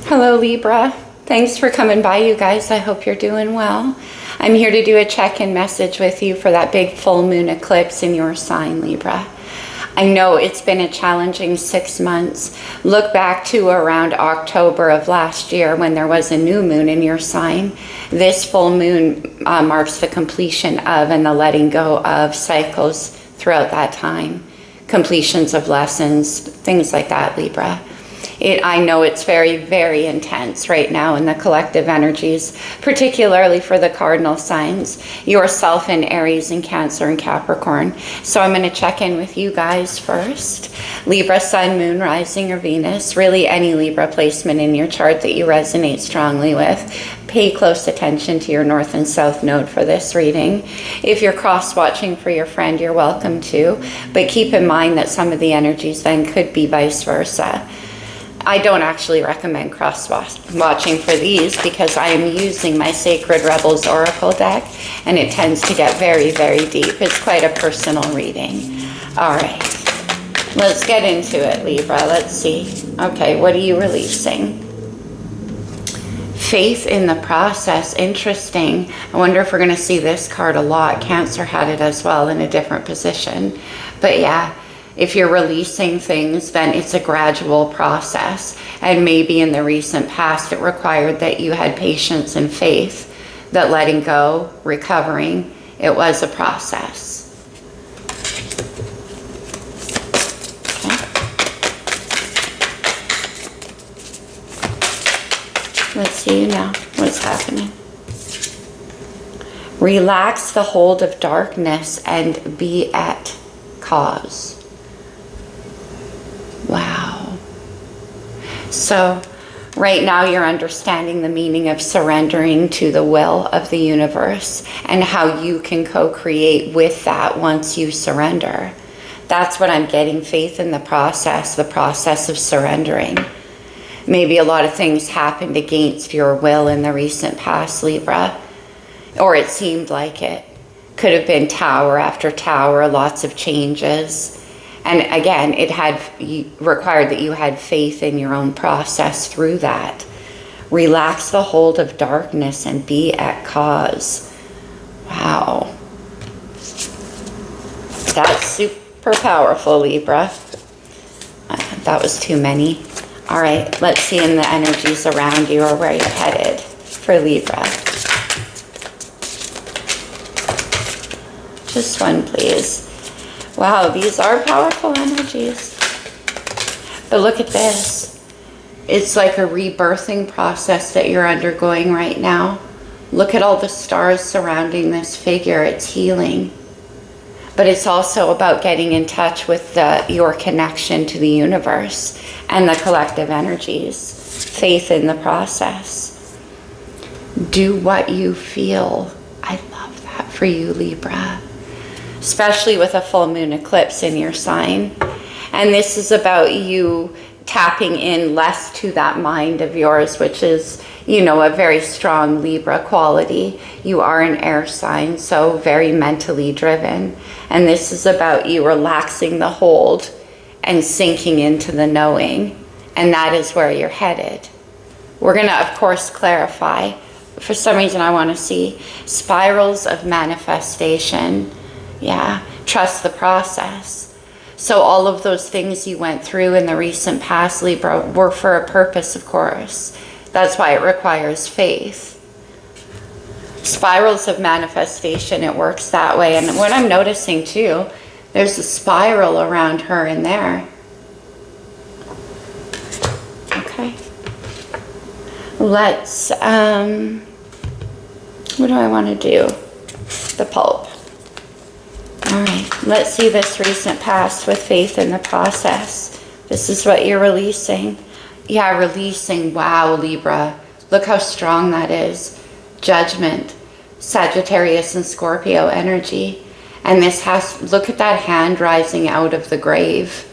Hello, Libra. Thanks for coming by, you guys. I hope you're doing well. I'm here to do a check-in message with you for that big full moon eclipse in your sign, Libra. I know it's been a challenging 6 months. Look back to around October of last year when there was a new moon in your sign. This full moon marks the completion of and the letting go of cycles throughout that time. Completions of lessons, things like that, Libra. I know it's very, very intense right now in the collective energies, particularly for the cardinal signs, yourself in Aries and Cancer and Capricorn. So I'm going to check in with you guys first. Libra, Sun, Moon, Rising, or Venus, really any Libra placement in your chart that you resonate strongly with. Pay close attention to your North and South node for this reading. If you're cross-watching for your friend, you're welcome to, but keep in mind that some of the energies then could be vice versa. I don't actually recommend cross-watching for these because I am using my Sacred Rebels Oracle deck and it tends to get very, very deep. It's quite a personal reading. All right, let's get into it, Libra. Let's see. Okay, what are you releasing? Faith in the process. Interesting. I wonder if we're going to see this card a lot. Cancer had it as well in a different position. But yeah. If you're releasing things, then it's a gradual process. And maybe in the recent past, it required that you had patience and faith, that letting go, recovering, it was a process. Okay. Let's see now what's happening. Relax the hold of darkness and be at cause. Wow. So right now you're understanding the meaning of surrendering to the will of the universe and how you can co-create with that once you surrender. That's what I'm getting, faith in the process of surrendering. Maybe a lot of things happened against your will in the recent past, Libra, or it seemed like it. Could have been tower after tower, lots of changes. And again, it had required that you had faith in your own process through that. Relax the hold of darkness and be at cause. Wow. That's super powerful, Libra. That was too many. All right, let's see in the energies around you or where you're headed for Libra. Just one, please. Wow, these are powerful energies. But look at this. It's like a rebirthing process that you're undergoing right now. Look at all the stars surrounding this figure. It's healing. But it's also about getting in touch with your connection to the universe and the collective energies. Faith in the process. Do what you feel. I love that for you, Libra. Especially with a full moon eclipse in your sign. And this is about you tapping in less to that mind of yours, which is, you know, a very strong Libra quality. You are an air sign, so very mentally driven. And this is about you relaxing the hold and sinking into the knowing. And that is where you're headed. We're going to, of course, clarify. For some reason, I want to see spirals of manifestation. Yeah, trust the process. So all of those things you went through in the recent past, Libra, were for a purpose, of course. That's why it requires faith. Spirals of manifestation, it works that way. And what I'm noticing too, there's a spiral around her in there. Okay. Let's, what do I want to do? The pulp. All right, let's see this recent past with faith in the process. This is what you're releasing. Yeah, releasing. Wow, Libra. Look how strong that is. Judgment, Sagittarius and Scorpio energy. And this has, look at that hand rising out of the grave.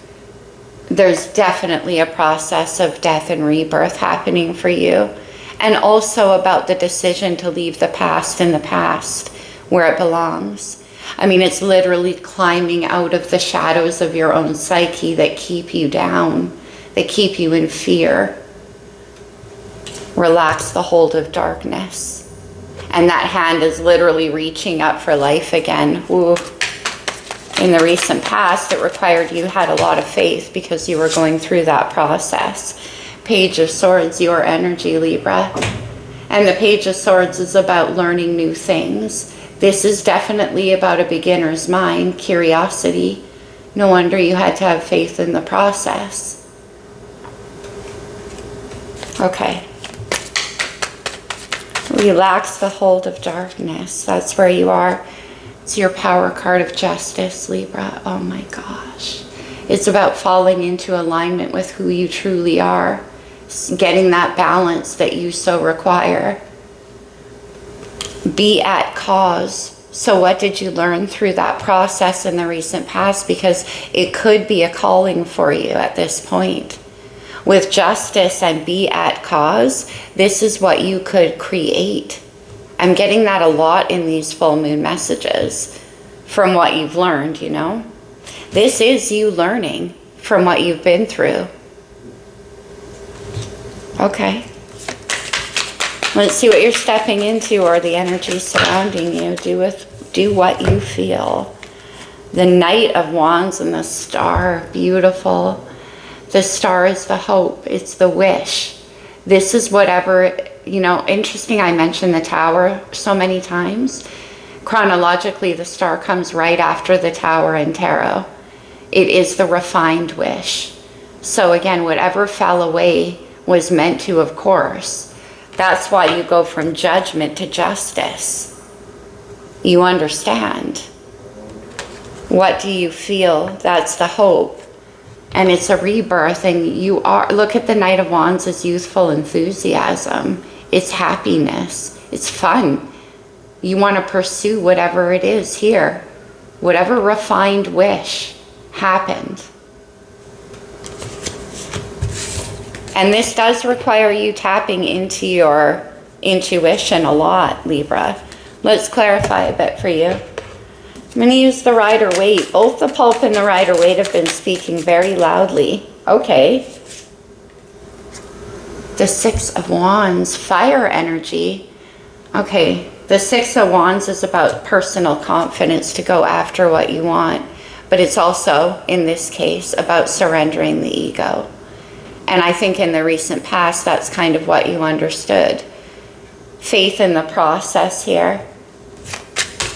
There's definitely a process of death and rebirth happening for you. And also about the decision to leave the past in the past where it belongs. I mean, it's literally climbing out of the shadows of your own psyche that keep you down, that keep you in fear. Relax the hold of darkness. And that hand is literally reaching up for life again. Ooh. In the recent past, it required you had a lot of faith because you were going through that process. Page of Swords, your energy, Libra. And the Page of Swords is about learning new things. This is definitely about a beginner's mind, curiosity. No wonder you had to have faith in the process. Okay. Relax the hold of darkness. That's where you are. It's your power card of justice, Libra. Oh my gosh. It's about falling into alignment with who you truly are. Getting that balance that you so require. Be at cause. So what did you learn through that process in the recent past? Because it could be a calling for you at this point. With justice and be at cause, this is what you could create. I'm getting that a lot in these full moon messages from what you've learned, you know. This is you learning from what you've been through. Okay. Let's see what you're stepping into or the energy surrounding you. Do what you feel. The Knight of Wands and the Star, beautiful. The star is the hope, it's the wish. This is whatever, you know, interesting I mentioned the Tower so many times. Chronologically, the star comes right after the Tower in tarot. It is the refined wish. So again, whatever fell away was meant to, of course. That's why you go from judgment to justice. You understand. What do you feel? That's the hope. And it's a rebirth, and you are, look at the Knight of Wands as youthful enthusiasm. It's happiness. It's fun. You want to pursue whatever it is here. Whatever refined wish happened. And this does require you tapping into your intuition a lot, Libra. Let's clarify a bit for you. I'm going to use the Rider-Waite. Both the Pulp and the Rider-Waite have been speaking very loudly. Okay. The Six of Wands, fire energy. Okay, the Six of Wands is about personal confidence to go after what you want. But it's also, in this case, about surrendering the ego. And I think in the recent past, that's kind of what you understood. Faith in the process here.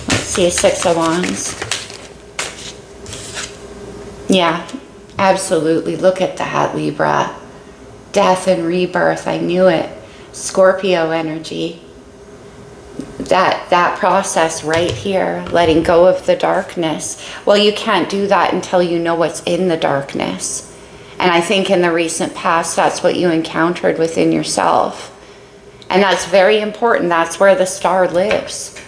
See, Six of Wands. Yeah, absolutely. Look at that, Libra. Death and rebirth. I knew it. Scorpio energy. That process right here, letting go of the darkness. Well, you can't do that until you know what's in the darkness. And I think in the recent past, that's what you encountered within yourself. And that's very important. That's where the star lives.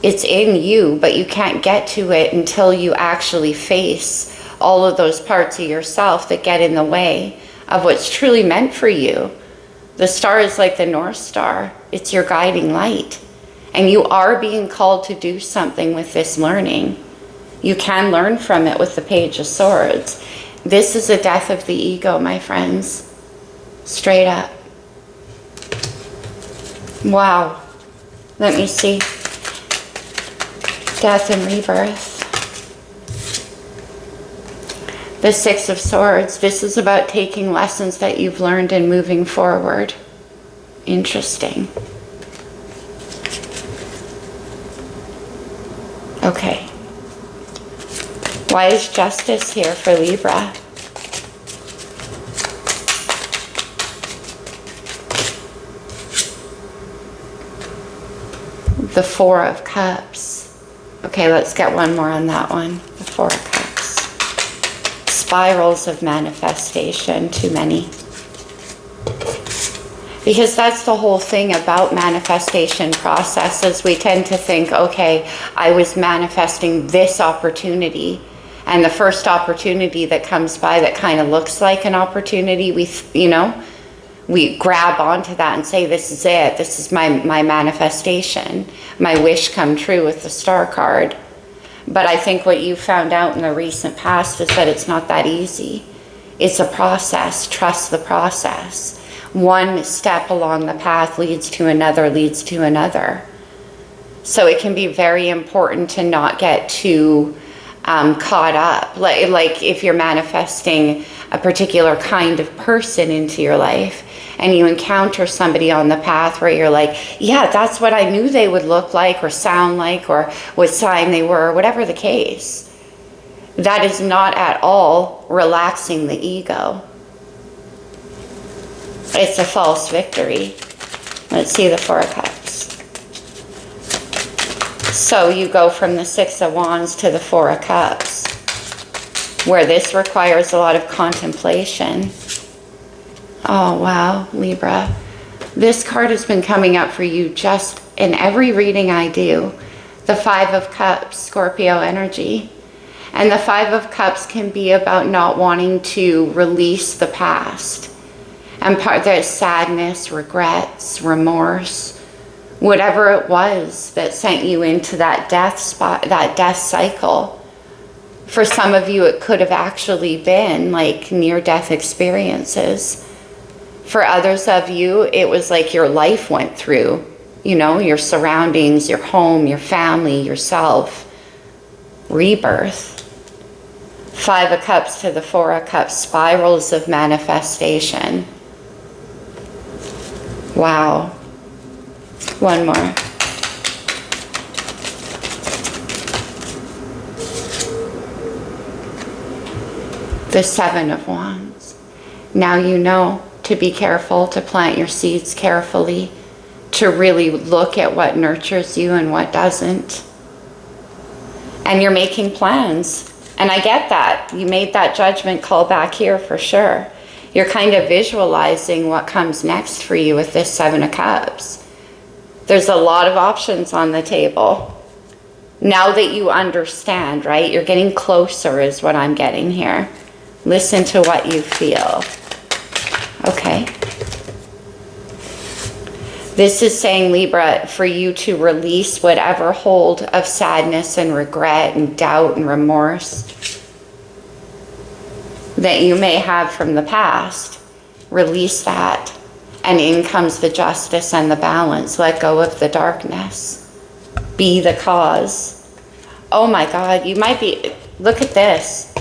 It's in you, but you can't get to it until you actually face all of those parts of yourself that get in the way of what's truly meant for you. The star is like the North Star. It's your guiding light. And you are being called to do something with this learning. You can learn from it with the Page of Swords. This is a death of the ego, my friends. Straight up. Wow. Let me see. Death and rebirth. The Six of Swords. This is about taking lessons that you've learned and moving forward. Interesting. Okay. Why is justice here for Libra? The Four of Cups. Okay, let's get one more on that one. The Four of Cups. Spirals of manifestation, too many. Because that's the whole thing about manifestation processes. We tend to think, okay, I was manifesting this opportunity. And the first opportunity that comes by that kind of looks like an opportunity, we grab onto that and say, this is it. This is my manifestation. My wish come true with the Star card. But I think what you found out in the recent past is that it's not that easy. It's a process. Trust the process. one step along the path leads to another, leads to another. So it can be very important to not get too caught up. Like if you're manifesting a particular kind of person into your life and you encounter somebody on the path where you're like, yeah, that's what I knew they would look like or sound like or what sign they were, or whatever the case. That is not at all relaxing the ego. It's a false victory. Let's see the Four of Cups. So you go from the Six of Wands to the Four of Cups, where this requires a lot of contemplation. Oh, wow, Libra. This card has been coming up for you just in every reading I do. The Five of Cups, Scorpio energy. And the Five of Cups can be about not wanting to release the past. And there's sadness, regrets, remorse, whatever it was that sent you into that death spot, that death cycle. For some of you, it could have actually been like near-death experiences. For others of you, it was like your life went through, you know, your surroundings, your home, your family, yourself, rebirth. Five of Cups to the Four of Cups, spirals of manifestation. Wow. One more. The Seven of Wands. Now you know to be careful, to plant your seeds carefully, to really look at what nurtures you and what doesn't. And you're making plans. And I get that. You made that judgment call back here for sure. You're kind of visualizing what comes next for you with this Seven of Cups. There's a lot of options on the table. Now that you understand, right? You're getting closer is what I'm getting here. Listen to what you feel. Okay. This is saying, Libra, for you to release whatever hold of sadness and regret and doubt and remorse that you may have from the past. Release that. And in comes the justice and the balance. Let go of the darkness. Be the cause. Oh my God, you might be, look at this.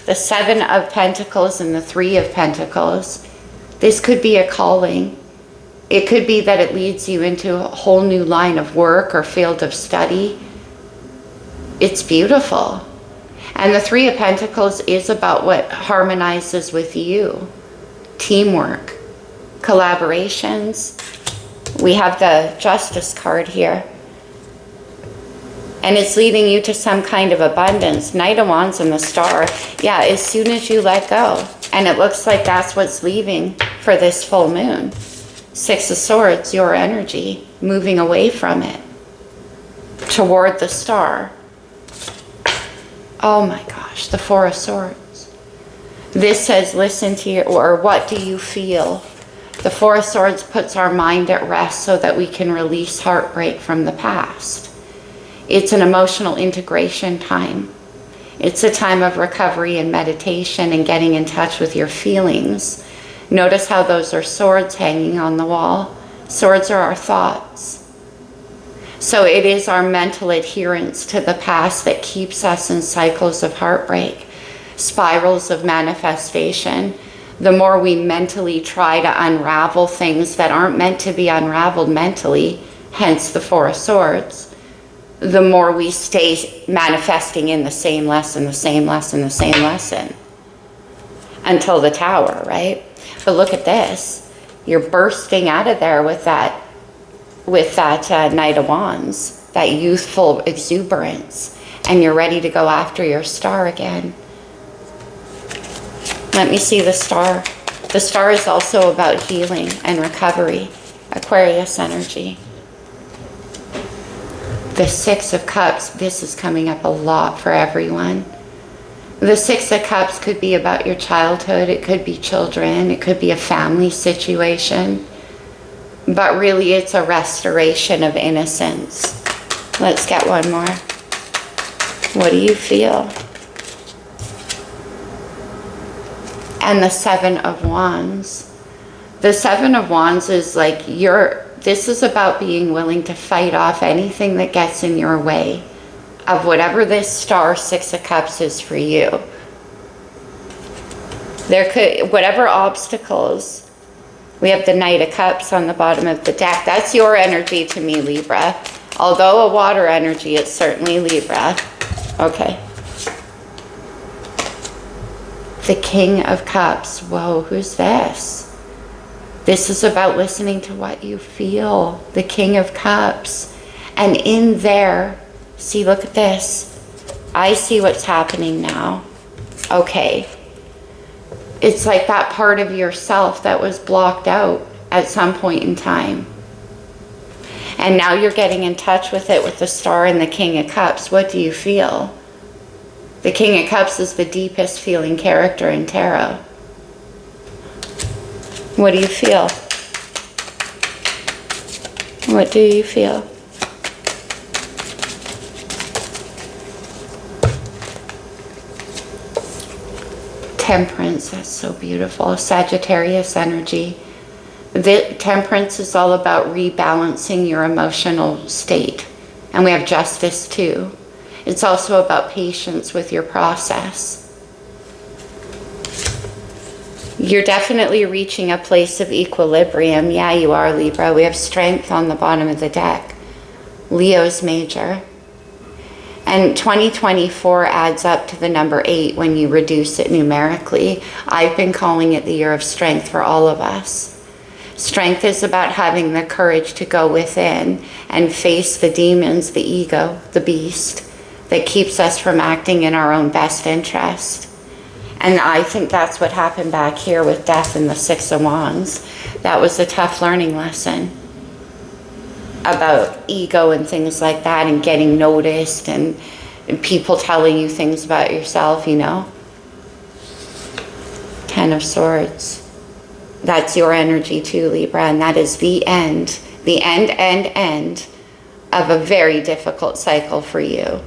The Seven of Pentacles and the Three of Pentacles. This could be a calling. It could be that it leads you into a whole new line of work or field of study. It's beautiful. And the Three of Pentacles is about what harmonizes with you. Teamwork, collaborations. We have the Justice card here. And it's leading you to some kind of abundance. Knight of Wands and the Star. Yeah, as soon as you let go. And it looks like that's what's leaving for this full moon. Six of Swords, your energy, moving away from it toward the star. Oh my gosh, the Four of Swords. This says, listen to your, or what do you feel? The Four of Swords puts our mind at rest so that we can release heartbreak from the past. It's an emotional integration time. It's a time of recovery and meditation and getting in touch with your feelings. Notice how those are swords hanging on the wall. Swords are our thoughts. So it is our mental adherence to the past that keeps us in cycles of heartbreak, spirals of manifestation. The more we mentally try to unravel things that aren't meant to be unraveled mentally, hence the Four of Swords, the more we stay manifesting in the same lesson, the same lesson, the same lesson, until the Tower, right? But look at this. You're bursting out of there with that Knight of Wands, that youthful exuberance, and you're ready to go after your star again. Let me see the star. The star is also about healing and recovery. Aquarius energy. The Six of Cups, this is coming up a lot for everyone. The Six of Cups could be about your childhood, it could be children, it could be a family situation. But really it's a restoration of innocence. Let's get one more. What do you feel? And the Seven of Wands. The Seven of Wands is like this is about being willing to fight off anything that gets in your way of whatever this star Six of Cups is for you. Whatever obstacles, we have the Knight of Cups on the bottom of the deck. That's your energy to me, Libra. Although a water energy, it's certainly Libra. Okay. The King of Cups. Whoa, who's this? This is about listening to what you feel. The King of Cups. And in there, see, look at this. I see what's happening now. Okay. It's like that part of yourself that was blocked out at some point in time. And now you're getting in touch with it with the Star and the King of Cups. What do you feel? The King of Cups is the deepest feeling character in tarot. What do you feel? What do you feel? Temperance, that's so beautiful. Sagittarius energy. The Temperance is all about rebalancing your emotional state. And we have Justice too. It's also about patience with your process. You're definitely reaching a place of equilibrium. Yeah, you are, Libra. We have Strength on the bottom of the deck. Leo's major. And 2024 adds up to the number 8 when you reduce it numerically. I've been calling it the year of strength for all of us. Strength is about having the courage to go within and face the demons, the ego, the beast that keeps us from acting in our own best interest. And I think that's what happened back here with Death and the Six of Wands. That was a tough learning lesson about ego and things like that, and getting noticed and people telling you things about yourself, you know. Ten of Swords. That's your energy too, Libra, and that is the end of a very difficult cycle for you.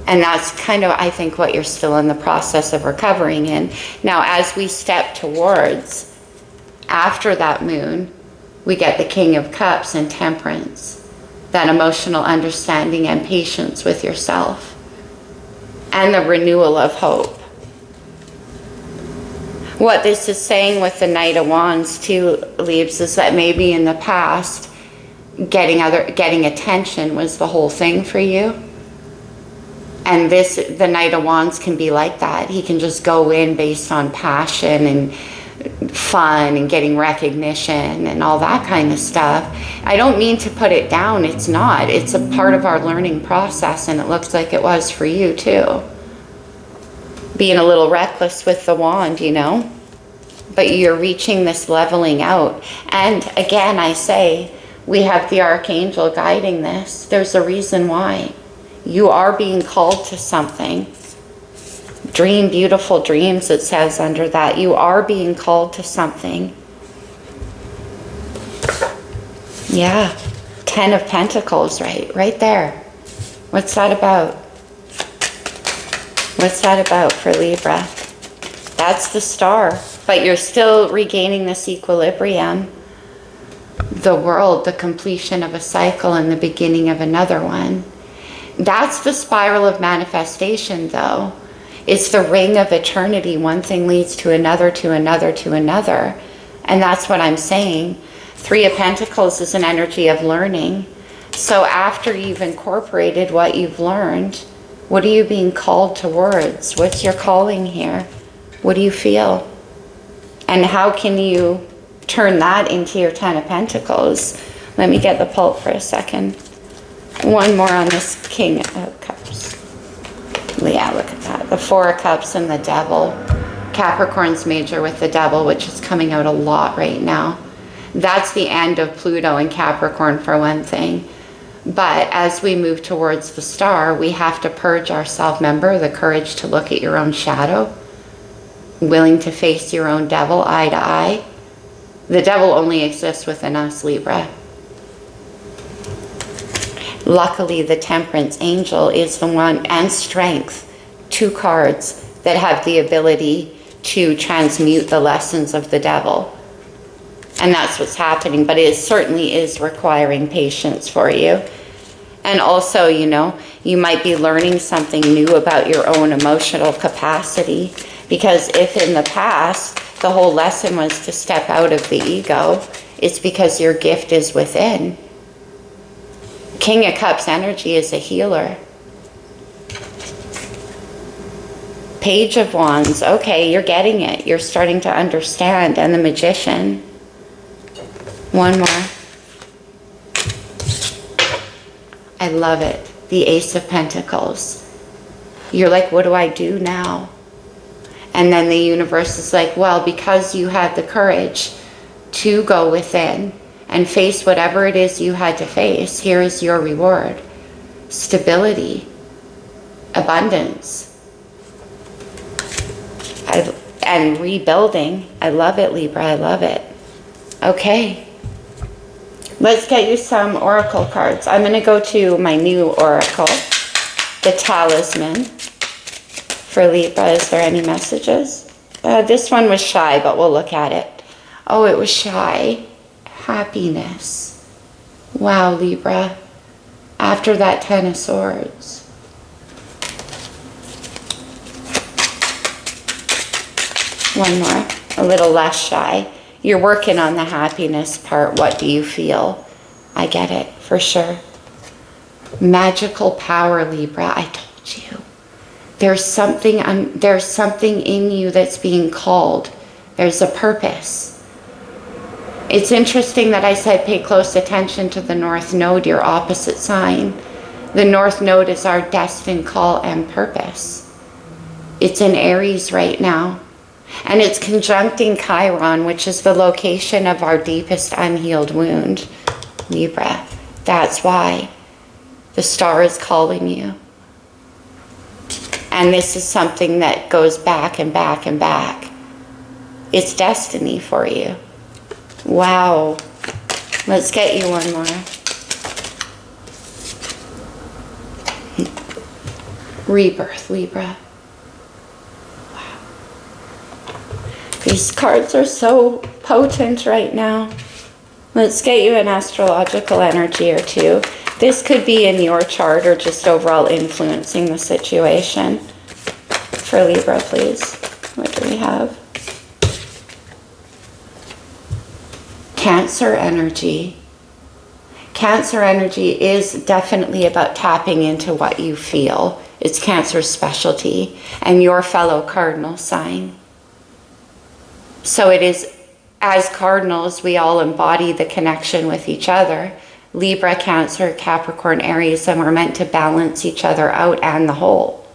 And that's kind of, I think, what you're still in the process of recovering in. Now, as we step towards, after that moon, we get the King of Cups and Temperance. That emotional understanding and patience with yourself. And the renewal of hope. What this is saying with the Knight of Wands too, Leaves, is that maybe in the past, getting attention was the whole thing for you. And the Knight of Wands can be like that. He can just go in based on passion and fun and getting recognition and all that kind of stuff. I don't mean to put it down. It's not. It's a part of our learning process, and it looks like it was for you too. Being a little reckless with the wand, you know. But you're reaching this leveling out. And again, I say, we have the Archangel guiding this. There's a reason why. You are being called to something. Dream beautiful dreams, it says under that. You are being called to something. Yeah. 10 of Pentacles, right there. What's that about? What's that about for Libra? That's the Star. But you're still regaining this equilibrium. The world, the completion of a cycle and the beginning of another one. That's the spiral of manifestation, though. It's the ring of eternity. One thing leads to another, to another, to another. And that's what I'm saying. 3 of Pentacles is an energy of learning. So after you've incorporated what you've learned, what are you being called towards? What's your calling here? What do you feel? And how can you turn that into your 10 of Pentacles? Let me get the pulp for a second. One more on this King of Cups. Yeah, look at that. The 4 of Cups and the Devil. Capricorn's major with the Devil, which is coming out a lot right now. That's the end of Pluto and Capricorn for one thing. But as we move towards the Star, we have to purge ourselves. Remember, the courage to look at your own shadow. Willing to face your own devil eye to eye. The devil only exists within us, Libra. Luckily, the Temperance Angel is the one, and Strength, 2 cards that have the ability to transmute the lessons of the devil. And that's what's happening, but it certainly is requiring patience for you. And also, you know, you might be learning something new about your own emotional capacity, because if in the past the whole lesson was to step out of the ego, it's because your gift is within. King of Cups energy is a healer. Page of Wands, okay, you're getting it. You're starting to understand. And the Magician. One more. I love it. The Ace of Pentacles. You're like, what do I do now? And then the universe is like, well, because you had the courage to go within and face whatever it is you had to face, here is your reward. Stability. Abundance. And rebuilding. I love it, Libra. I love it. Okay. Let's get you some oracle cards. I'm going to go to my new oracle, the Talisman. For Libra, is there any messages? This one was shy, but we'll look at it. Oh, it was shy. Happiness. Wow, Libra. After that 10 of Swords. One more. A little less shy. You're working on the happiness part. What do you feel? I get it, for sure. Magical power, Libra. I told you. There's something in you that's being called. There's a purpose. It's interesting that I said pay close attention to the North Node, your opposite sign. The North Node is our destined call and purpose. It's in Aries right now. And it's conjuncting Chiron, which is the location of our deepest unhealed wound. Libra. That's why the star is calling you. And this is something that goes back and back and back. It's destiny for you. Wow. Let's get you one more. Rebirth, Libra. Wow. These cards are so potent right now. Let's get you an astrological energy or two. This could be in your chart or just overall influencing the situation. For Libra, please. What do we have? Cancer energy. Cancer energy is definitely about tapping into what you feel. It's Cancer's specialty and your fellow cardinal sign. So it is, as cardinals, we all embody the connection with each other. Libra, Cancer, Capricorn, Aries, and we're meant to balance each other out and the whole.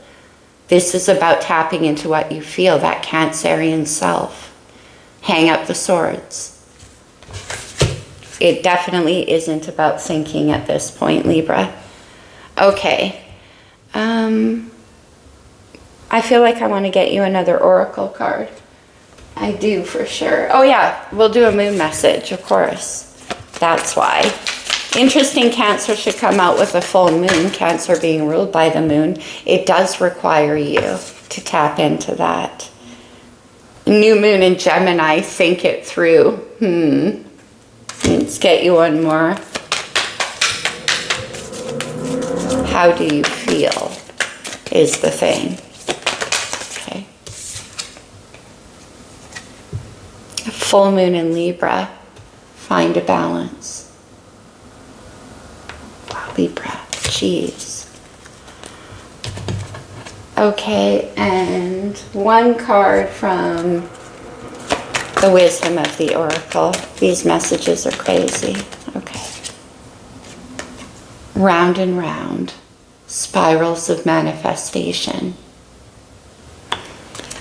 This is about tapping into what you feel, that Cancerian self. Hang up the swords. It definitely isn't about thinking at this point, Libra. Okay. I feel like I want to get you another oracle card. I do, for sure. Oh yeah, we'll do a moon message, of course. That's why. Interesting, Cancer should come out with a full moon, Cancer being ruled by the moon. It does require you to tap into that. New moon in Gemini, think it through. Let's get you one more. How do you feel is the thing. Okay. Full moon in Libra, find a balance. Libra, jeez. Okay, and one card from the Wisdom of the Oracle. These messages are crazy. Okay. Round and round, spirals of manifestation.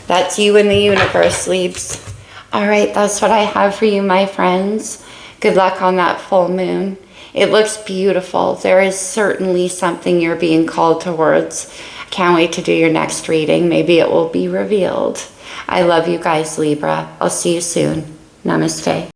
That's you in the universe, Libs. All right, that's what I have for you, my friends. Good luck on that full moon. It looks beautiful. There is certainly something you're being called towards. Can't wait to do your next reading. Maybe it will be revealed. I love you guys, Libra. I'll see you soon. Namaste.